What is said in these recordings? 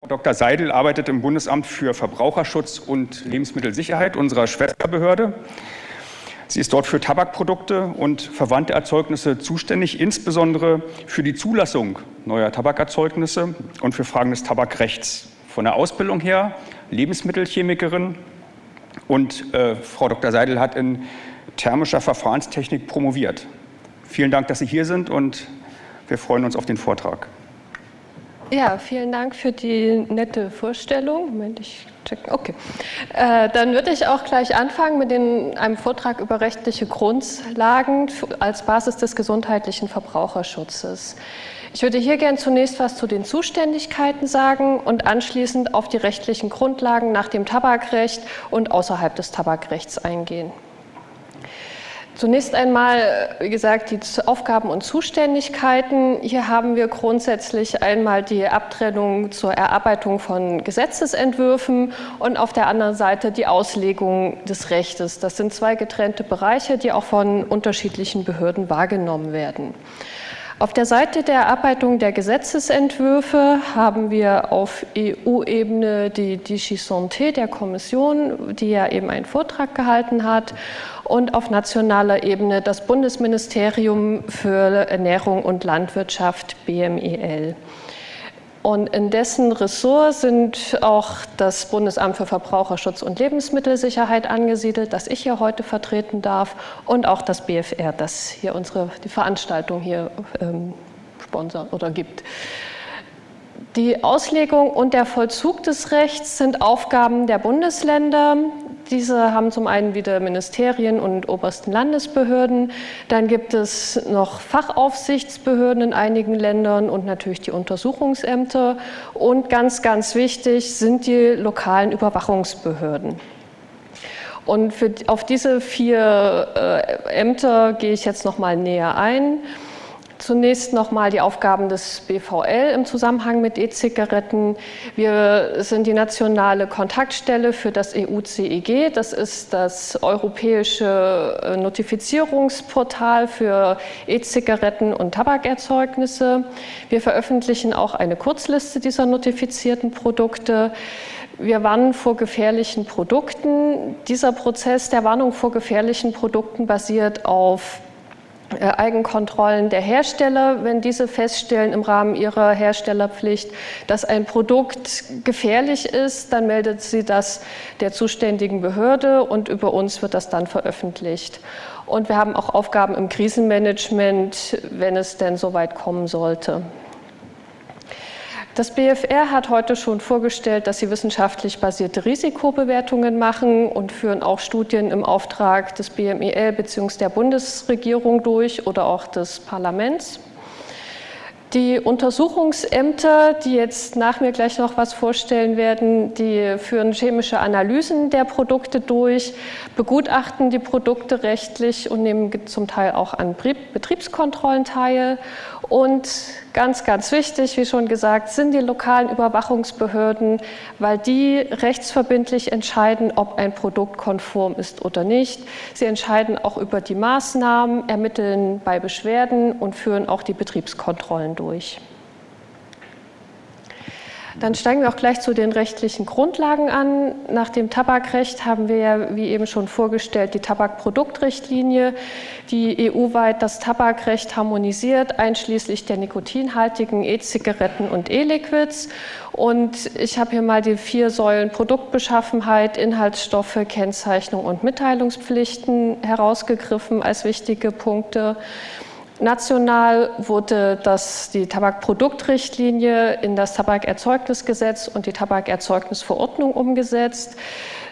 Dr. Seidel arbeitet im Bundesamt für Verbraucherschutz und Lebensmittelsicherheit, unserer Schwesterbehörde. Sie ist dort für Tabakprodukte und verwandte Erzeugnisse zuständig, insbesondere für die Zulassung neuer Tabakerzeugnisse und für Fragen des Tabakrechts. Von der Ausbildung her Lebensmittelchemikerin und Frau Dr. Seidel hat in thermischer Verfahrenstechnik promoviert. Vielen Dank, dass Sie hier sind und wir freuen uns auf den Vortrag. Ja, vielen Dank für die nette Vorstellung. Moment, ich checke. Okay. Dann würde ich auch gleich anfangen mit einem Vortrag über rechtliche Grundlagen als Basis des gesundheitlichen Verbraucherschutzes. Ich würde hier gern zunächst was zu den Zuständigkeiten sagen und anschließend auf die rechtlichen Grundlagen nach dem Tabakrecht und außerhalb des Tabakrechts eingehen. Zunächst einmal, wie gesagt, die Aufgaben und Zuständigkeiten. Hier haben wir grundsätzlich einmal die Abtrennung zur Erarbeitung von Gesetzesentwürfen und auf der anderen Seite die Auslegung des Rechtes. Das sind zwei getrennte Bereiche, die auch von unterschiedlichen Behörden wahrgenommen werden. Auf der Seite der Erarbeitung der Gesetzesentwürfe haben wir auf EU-Ebene die DG Santé der Kommission, die ja eben einen Vortrag gehalten hat, und auf nationaler Ebene das Bundesministerium für Ernährung und Landwirtschaft, BMEL. Und in dessen Ressort sind auch das Bundesamt für Verbraucherschutz und Lebensmittelsicherheit angesiedelt, das ich hier heute vertreten darf, und auch das BFR, das hier die Veranstaltung hier sponsert oder gibt. Die Auslegung und der Vollzug des Rechts sind Aufgaben der Bundesländer. Diese haben zum einen wieder Ministerien und obersten Landesbehörden. Dann gibt es noch Fachaufsichtsbehörden in einigen Ländern und natürlich die Untersuchungsämter. Und ganz, ganz wichtig sind die lokalen Überwachungsbehörden. Und auf diese 4 Ämter gehe ich jetzt noch mal näher ein. Zunächst nochmal die Aufgaben des BVL im Zusammenhang mit E-Zigaretten. Wir sind die nationale Kontaktstelle für das EU-CEG. Das ist das europäische Notifizierungsportal für E-Zigaretten und Tabakerzeugnisse. Wir veröffentlichen auch eine Kurzliste dieser notifizierten Produkte. Wir warnen vor gefährlichen Produkten. Dieser Prozess der Warnung vor gefährlichen Produkten basiert auf Eigenkontrollen der Hersteller, wenn diese feststellen im Rahmen ihrer Herstellerpflicht, dass ein Produkt gefährlich ist, dann meldet sie das der zuständigen Behörde und über uns wird das dann veröffentlicht. Und wir haben auch Aufgaben im Krisenmanagement, wenn es denn so weit kommen sollte. Das BFR hat heute schon vorgestellt, dass sie wissenschaftlich basierte Risikobewertungen machen und führen auch Studien im Auftrag des BMEL bzw. der Bundesregierung durch oder auch des Parlaments. Die Untersuchungsämter, die jetzt nach mir gleich noch was vorstellen werden, die führen chemische Analysen der Produkte durch, begutachten die Produkte rechtlich und nehmen zum Teil auch an Betriebskontrollen teil. Und ganz, ganz wichtig, wie schon gesagt, sind die lokalen Überwachungsbehörden, weil die rechtsverbindlich entscheiden, ob ein Produkt konform ist oder nicht. Sie entscheiden auch über die Maßnahmen, ermitteln bei Beschwerden und führen auch die Betriebskontrollen durch. Dann steigen wir auch gleich zu den rechtlichen Grundlagen an. Nach dem Tabakrecht haben wir ja, wie eben schon vorgestellt, die Tabakproduktrichtlinie, die EU-weit das Tabakrecht harmonisiert, einschließlich der nikotinhaltigen E-Zigaretten und E-Liquids. Und ich habe hier mal die 4 Säulen Produktbeschaffenheit, Inhaltsstoffe, Kennzeichnung und Mitteilungspflichten herausgegriffen als wichtige Punkte. National wurde die Tabakproduktrichtlinie in das Tabakerzeugnisgesetz und die Tabakerzeugnisverordnung umgesetzt.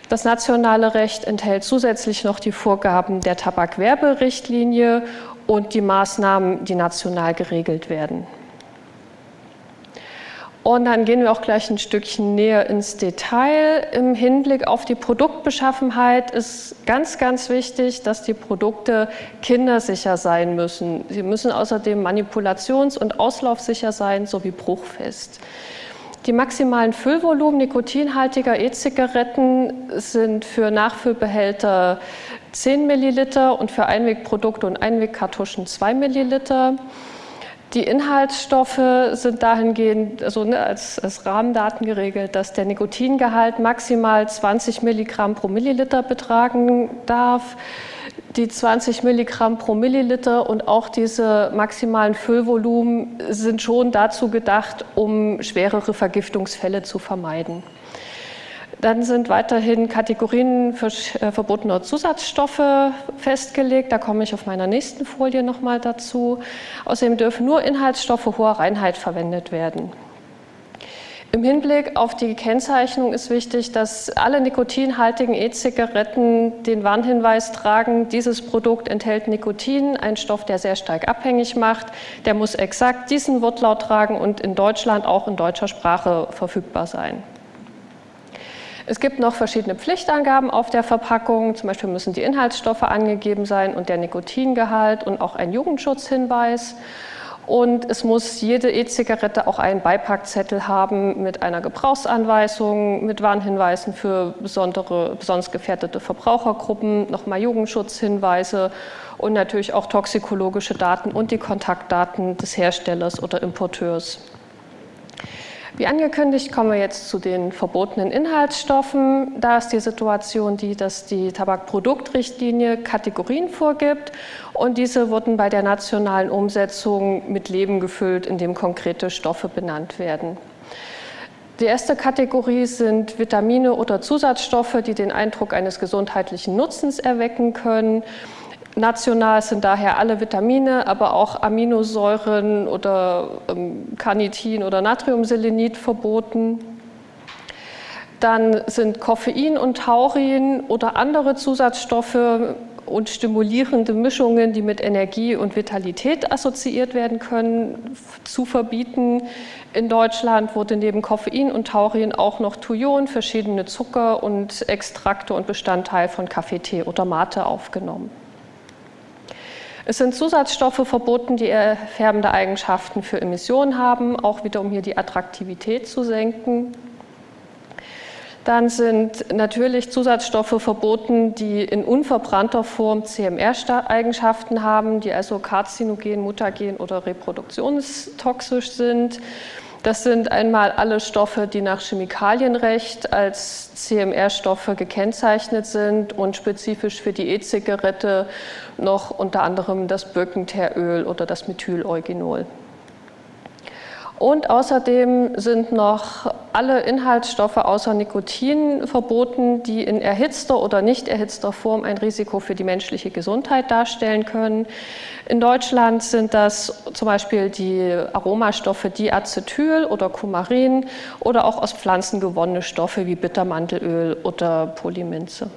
Das nationale Recht enthält zusätzlich noch die Vorgaben der Tabakwerberichtlinie und die Maßnahmen, die national geregelt werden. Und dann gehen wir auch gleich ein Stückchen näher ins Detail. Im Hinblick auf die Produktbeschaffenheit ist ganz, ganz wichtig, dass die Produkte kindersicher sein müssen. Sie müssen außerdem manipulations- und auslaufsicher sein sowie bruchfest. Die maximalen Füllvolumen nikotinhaltiger E-Zigaretten sind für Nachfüllbehälter 10 Milliliter und für Einwegprodukte und Einwegkartuschen 2 Milliliter. Die Inhaltsstoffe sind dahingehend als Rahmendaten geregelt, dass der Nikotingehalt maximal 20 Milligramm pro Milliliter betragen darf. Die 20 Milligramm pro Milliliter und auch diese maximalen Füllvolumen sind schon dazu gedacht, um schwerere Vergiftungsfälle zu vermeiden. Dann sind weiterhin Kategorien verbotener Zusatzstoffe festgelegt. Da komme ich auf meiner nächsten Folie nochmal dazu. Außerdem dürfen nur Inhaltsstoffe hoher Reinheit verwendet werden. Im Hinblick auf die Kennzeichnung ist wichtig, dass alle nikotinhaltigen E-Zigaretten den Warnhinweis tragen, dieses Produkt enthält Nikotin, ein Stoff, der sehr stark abhängig macht. Der muss exakt diesen Wortlaut tragen und in Deutschland auch in deutscher Sprache verfügbar sein. Es gibt noch verschiedene Pflichtangaben auf der Verpackung. Zum Beispiel müssen die Inhaltsstoffe angegeben sein und der Nikotingehalt und auch ein Jugendschutzhinweis. Und es muss jede E-Zigarette auch einen Beipackzettel haben mit einer Gebrauchsanweisung, mit Warnhinweisen für besonders gefährdete Verbrauchergruppen, nochmal Jugendschutzhinweise und natürlich auch toxikologische Daten und die Kontaktdaten des Herstellers oder Importeurs. Wie angekündigt, kommen wir jetzt zu den verbotenen Inhaltsstoffen. Da ist die Situation die, dass die Tabakproduktrichtlinie Kategorien vorgibt und diese wurden bei der nationalen Umsetzung mit Leben gefüllt, indem konkrete Stoffe benannt werden. Die erste Kategorie sind Vitamine oder Zusatzstoffe, die den Eindruck eines gesundheitlichen Nutzens erwecken können. National sind daher alle Vitamine, aber auch Aminosäuren oder Carnitin oder Natriumselenit verboten. Dann sind Koffein und Taurin oder andere Zusatzstoffe und stimulierende Mischungen, die mit Energie und Vitalität assoziiert werden können, zu verbieten. In Deutschland wurde neben Koffein und Taurin auch noch Thujon, verschiedene Zucker und Extrakte und Bestandteil von Kaffee, Tee oder Mate aufgenommen. Es sind Zusatzstoffe verboten, die färbende Eigenschaften für Emissionen haben, auch wieder um hier die Attraktivität zu senken. Dann sind natürlich Zusatzstoffe verboten, die in unverbrannter Form CMR-Eigenschaften haben, die also karzinogen, mutagen oder reproduktionstoxisch sind. Das sind einmal alle Stoffe, die nach Chemikalienrecht als CMR-Stoffe gekennzeichnet sind und spezifisch für die E-Zigarette noch unter anderem das Birkenteeröl oder das Methyleugenol. Und außerdem sind noch alle Inhaltsstoffe außer Nikotin verboten, die in erhitzter oder nicht erhitzter Form ein Risiko für die menschliche Gesundheit darstellen können. In Deutschland sind das zum Beispiel die Aromastoffe Diacetyl oder Kumarin oder auch aus Pflanzen gewonnene Stoffe wie Bittermandelöl oder Polyminze.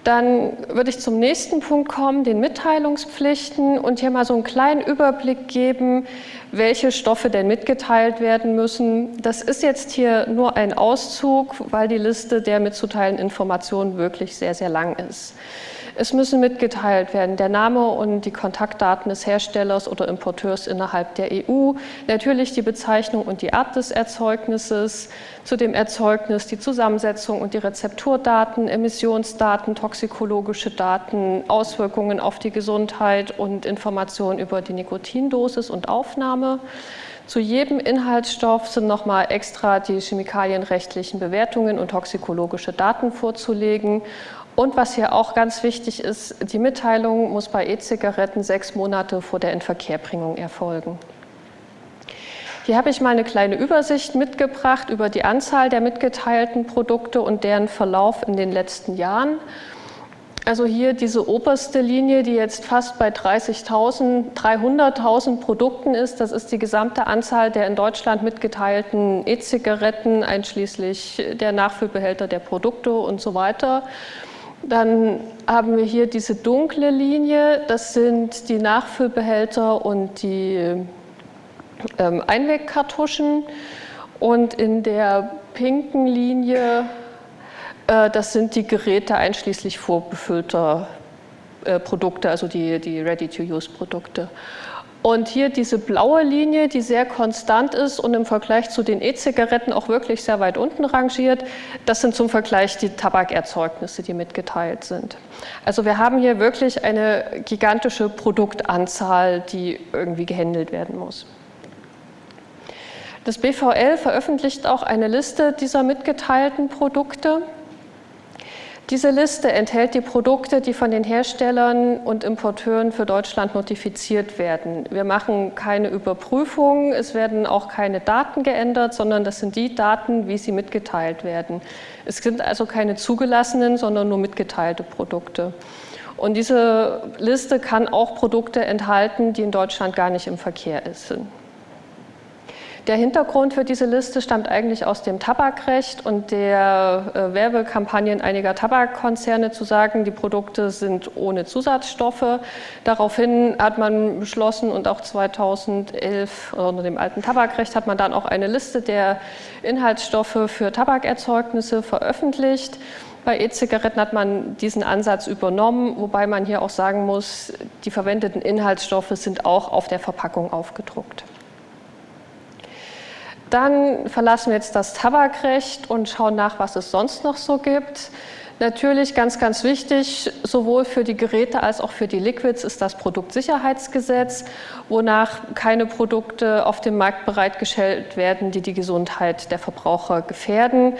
Dann würde ich zum nächsten Punkt kommen, den Mitteilungspflichten, und hier mal so einen kleinen Überblick geben, welche Stoffe denn mitgeteilt werden müssen. Das ist jetzt hier nur ein Auszug, weil die Liste der mitzuteilenden Informationen wirklich sehr, sehr lang ist. Es müssen mitgeteilt werden der Name und die Kontaktdaten des Herstellers oder Importeurs innerhalb der EU, natürlich die Bezeichnung und die Art des Erzeugnisses, zu dem Erzeugnis die Zusammensetzung und die Rezepturdaten, Emissionsdaten, toxikologische Daten, Auswirkungen auf die Gesundheit und Informationen über die Nikotindosis und Aufnahme. Zu jedem Inhaltsstoff sind nochmal extra die chemikalienrechtlichen Bewertungen und toxikologische Daten vorzulegen. Und was hier auch ganz wichtig ist, die Mitteilung muss bei E-Zigaretten 6 Monate vor der Inverkehrbringung erfolgen. Hier habe ich mal eine kleine Übersicht mitgebracht über die Anzahl der mitgeteilten Produkte und deren Verlauf in den letzten Jahren. Also hier diese oberste Linie, die jetzt fast bei 300.000 Produkten ist, das ist die gesamte Anzahl der in Deutschland mitgeteilten E-Zigaretten, einschließlich der Nachfüllbehälter der Produkte und so weiter. Dann haben wir hier diese dunkle Linie, das sind die Nachfüllbehälter und die Einwegkartuschen. Und in der pinken Linie, das sind die Geräte einschließlich vorbefüllter Produkte, also die Ready-to-Use-Produkte. Und hier diese blaue Linie, die sehr konstant ist und im Vergleich zu den E-Zigaretten auch wirklich sehr weit unten rangiert, das sind zum Vergleich die Tabakerzeugnisse, die mitgeteilt sind. Also wir haben hier wirklich eine gigantische Produktanzahl, die irgendwie gehandelt werden muss. Das BVL veröffentlicht auch eine Liste dieser mitgeteilten Produkte. Diese Liste enthält die Produkte, die von den Herstellern und Importeuren für Deutschland notifiziert werden. Wir machen keine Überprüfung, es werden auch keine Daten geändert, sondern das sind die Daten, wie sie mitgeteilt werden. Es sind also keine zugelassenen, sondern nur mitgeteilte Produkte. Und diese Liste kann auch Produkte enthalten, die in Deutschland gar nicht im Verkehr sind. Der Hintergrund für diese Liste stammt eigentlich aus dem Tabakrecht und der Werbekampagnen einiger Tabakkonzerne zu sagen, die Produkte sind ohne Zusatzstoffe. Daraufhin hat man beschlossen und auch 2011 unter dem alten Tabakrecht hat man dann auch eine Liste der Inhaltsstoffe für Tabakerzeugnisse veröffentlicht. Bei E-Zigaretten hat man diesen Ansatz übernommen, wobei man hier auch sagen muss, die verwendeten Inhaltsstoffe sind auch auf der Verpackung aufgedruckt. Dann verlassen wir jetzt das Tabakrecht und schauen nach, was es sonst noch so gibt. Natürlich ganz, ganz wichtig, sowohl für die Geräte als auch für die Liquids ist das Produktsicherheitsgesetz, wonach keine Produkte auf dem Markt bereitgestellt werden, die die Gesundheit der Verbraucher gefährden.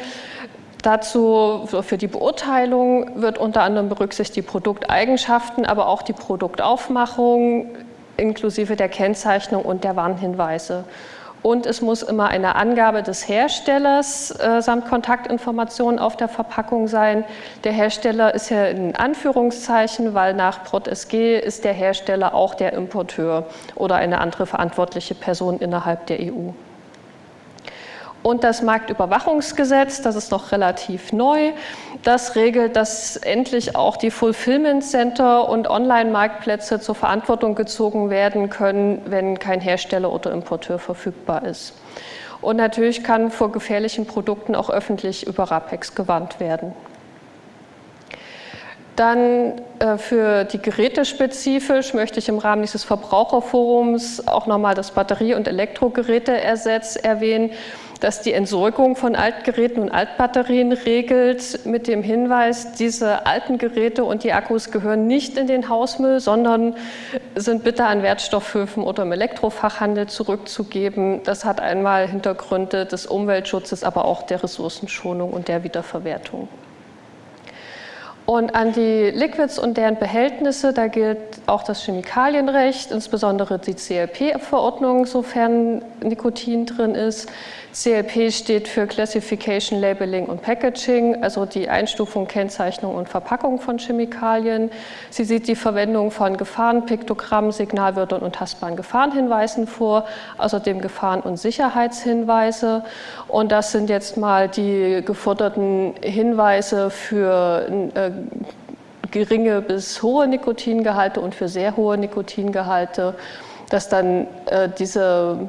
Dazu für die Beurteilung wird unter anderem berücksichtigt die Produkteigenschaften, aber auch die Produktaufmachung inklusive der Kennzeichnung und der Warnhinweise. Und es muss immer eine Angabe des Herstellers samt Kontaktinformationen auf der Verpackung sein. Der Hersteller ist ja in Anführungszeichen, weil nach Prot SG ist der Hersteller auch der Importeur oder eine andere verantwortliche Person innerhalb der EU. Und das Marktüberwachungsgesetz, das ist noch relativ neu, das regelt, dass endlich auch die Fulfillment Center und Online-Marktplätze zur Verantwortung gezogen werden können, wenn kein Hersteller oder Importeur verfügbar ist. Und natürlich kann vor gefährlichen Produkten auch öffentlich über RAPEX gewarnt werden. Dann für die Geräte spezifisch möchte ich im Rahmen dieses Verbraucherforums auch nochmal das Batterie- und Elektrogeräteersetz erwähnen, das die Entsorgung von Altgeräten und Altbatterien regelt, mit dem Hinweis, diese alten Geräte und die Akkus gehören nicht in den Hausmüll, sondern sind bitte an Wertstoffhöfen oder im Elektrofachhandel zurückzugeben. Das hat einmal Hintergründe des Umweltschutzes, aber auch der Ressourcenschonung und der Wiederverwertung. Und an die Liquids und deren Behältnisse, da gilt auch das Chemikalienrecht, insbesondere die CLP-Verordnung, sofern Nikotin drin ist. CLP steht für Classification, Labeling und Packaging, also die Einstufung, Kennzeichnung und Verpackung von Chemikalien. Sie sieht die Verwendung von Gefahrenpiktogrammen, Signalwörtern und tastbaren Gefahrenhinweisen vor, außerdem Gefahren- und Sicherheitshinweise. Und das sind jetzt mal die geforderten Hinweise für geringe bis hohe Nikotingehalte und für sehr hohe Nikotingehalte, dass dann diese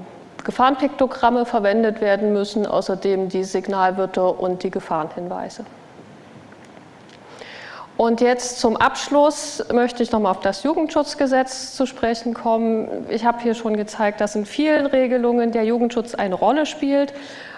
Gefahrenpiktogramme verwendet werden müssen, außerdem die Signalwörter und die Gefahrenhinweise. Und jetzt zum Abschluss möchte ich nochmal auf das Jugendschutzgesetz zu sprechen kommen. Ich habe hier schon gezeigt, dass in vielen Regelungen der Jugendschutz eine Rolle spielt,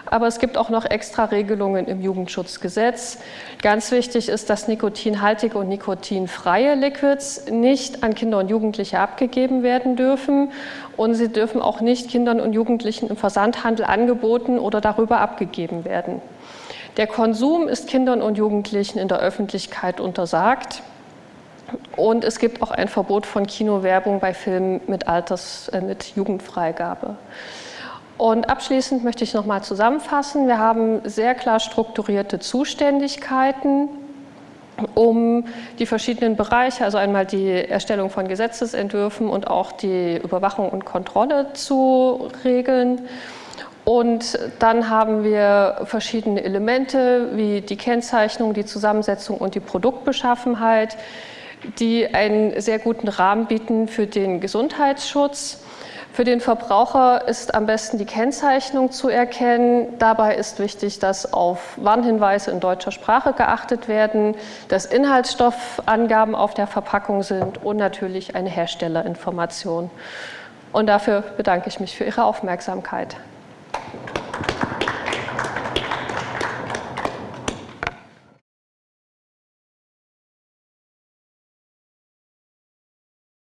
aber es gibt auch noch extra Regelungen im Jugendschutzgesetz. Ganz wichtig ist, dass nikotinhaltige und nikotinfreie Liquids nicht an Kinder und Jugendliche abgegeben werden dürfen und sie dürfen auch nicht Kindern und Jugendlichen im Versandhandel angeboten oder darüber abgegeben werden. Der Konsum ist Kindern und Jugendlichen in der Öffentlichkeit untersagt und es gibt auch ein Verbot von Kinowerbung bei Filmen mit Jugendfreigabe. Und abschließend möchte ich noch mal zusammenfassen. Wir haben sehr klar strukturierte Zuständigkeiten, um die verschiedenen Bereiche, also einmal die Erstellung von Gesetzesentwürfen und auch die Überwachung und Kontrolle zu regeln. Und dann haben wir verschiedene Elemente wie die Kennzeichnung, die Zusammensetzung und die Produktbeschaffenheit, die einen sehr guten Rahmen bieten für den Gesundheitsschutz. Für den Verbraucher ist am besten die Kennzeichnung zu erkennen. Dabei ist wichtig, dass auf Warnhinweise in deutscher Sprache geachtet werden, dass Inhaltsstoffangaben auf der Verpackung sind und natürlich eine Herstellerinformation. Und dafür bedanke ich mich für Ihre Aufmerksamkeit.